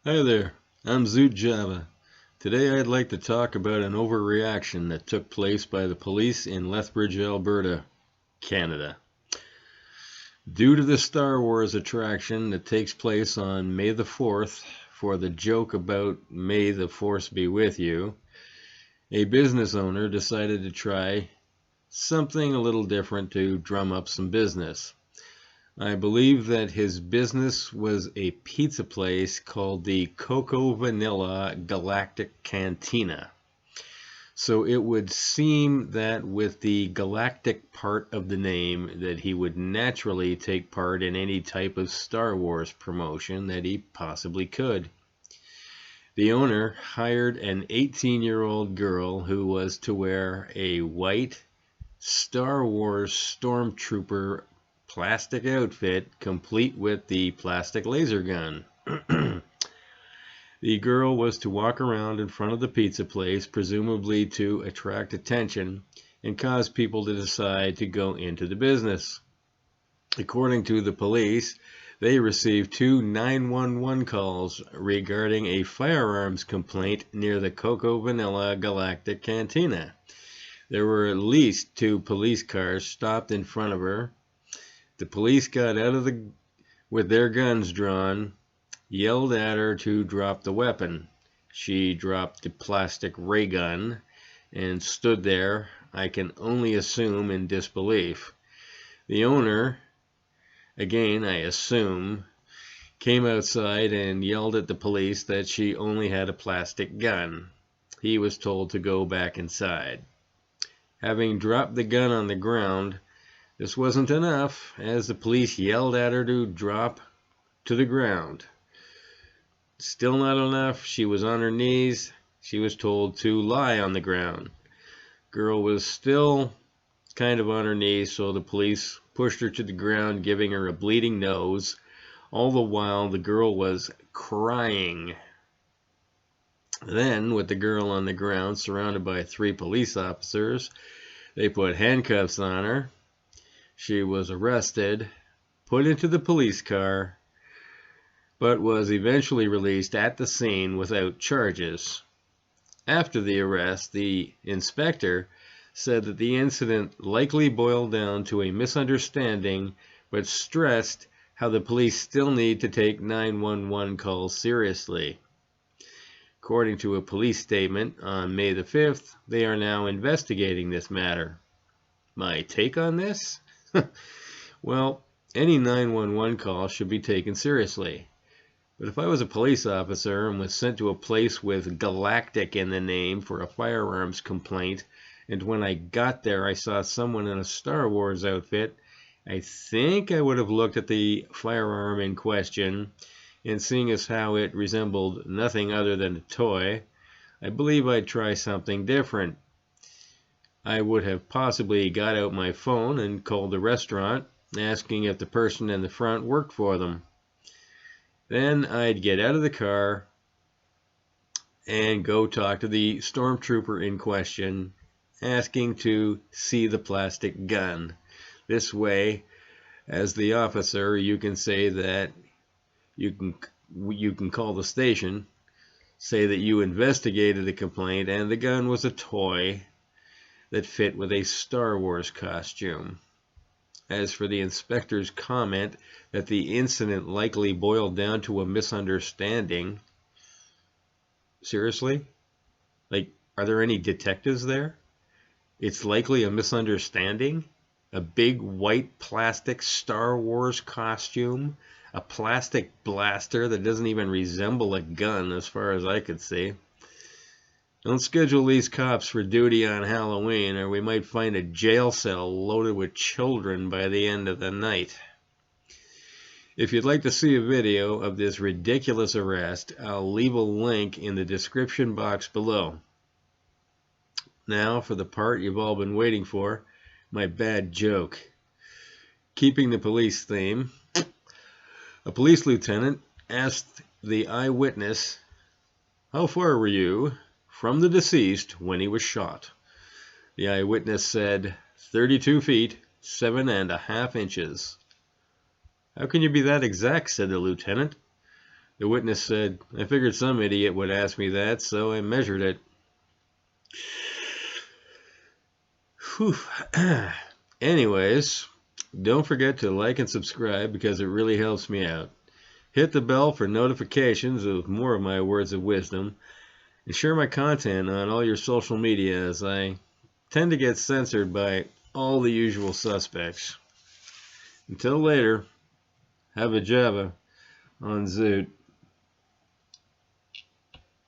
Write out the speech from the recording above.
Hi there, I'm Zoot Java. Today I'd like to talk about an overreaction that took place by the police in Lethbridge, Alberta, Canada. Due to the Star Wars attraction that takes place on May the 4th for the joke about May the Force be with you, a business owner decided to try something a little different to drum up some business. I believe that his business was a pizza place called the Cocoa Vanilla Galactic Cantina. So it would seem that with the galactic part of the name that he would naturally take part in any type of Star Wars promotion that he possibly could. The owner hired an 18-year-old girl who was to wear a white Star Wars Stormtrooper plastic outfit complete with the plastic laser gun. The girl was to walk around in front of the pizza place, presumably to attract attention and cause people to decide to go into the business. According to the police, they received 2 911 calls regarding a firearms complaint near the Cocoa Vanilla Galactic Cantina. There were at least 2 police cars stopped in front of her. The police got out of with their guns drawn, yelled at her to drop the weapon. She dropped the plastic ray gun and stood there, I can only assume, in disbelief. The owner, again I assume, came outside and yelled at the police that she only had a plastic gun. He was told to go back inside. Having dropped the gun on the ground, this wasn't enough, as the police yelled at her to drop to the ground. Still not enough, she was on her knees. She was told to lie on the ground. Girl was still kind of on her knees, so the police pushed her to the ground, giving her a bleeding nose. All the while, the girl was crying. Then, with the girl on the ground, surrounded by 3 police officers, they put handcuffs on her. She was arrested, put into the police car, but was eventually released at the scene without charges. After the arrest, the inspector said that the incident likely boiled down to a misunderstanding, but stressed how the police still need to take 911 calls seriously. According to a police statement on May the 5th, they are now investigating this matter. My take on this? Well, any 911 call should be taken seriously. But if I was a police officer and was sent to a place with galactic in the name for a firearms complaint, and when I got there I saw someone in a Star Wars outfit, I think I would have looked at the firearm in question, and seeing as how it resembled nothing other than a toy, I believe I'd try something different. I would have possibly got out my phone and called the restaurant, asking if the person in the front worked for them. Then I'd get out of the car and go talk to the stormtrooper in question, asking to see the plastic gun. This way, as the officer, you can say that you can call the station, say that you investigated the complaint and the gun was a toy that fit with a Star Wars costume. As for the inspector's comment that the incident likely boiled down to a misunderstanding, seriously? Like, are there any detectives there? It's likely a misunderstanding? A big white plastic Star Wars costume? A plastic blaster that doesn't even resemble a gun as far as I could see. Don't schedule these cops for duty on Halloween, or we might find a jail cell loaded with children by the end of the night. If you'd like to see a video of this ridiculous arrest, I'll leave a link in the description box below. Now for the part you've all been waiting for, my bad joke. Keeping the police theme, a police lieutenant asked the eyewitness, "How far were you from the deceased when he was shot?" The eyewitness said, 32 feet, 7.5 inches. "How can you be that exact?" said the lieutenant. The witness said, I figured some idiot would ask me that, so I measured it. Whew. Anyways, don't forget to like and subscribe because it really helps me out. Hit the bell for notifications of more of my words of wisdom, and share my content on all your social media as I tend to get censored by all the usual suspects. Until later, have a Java on Zoot.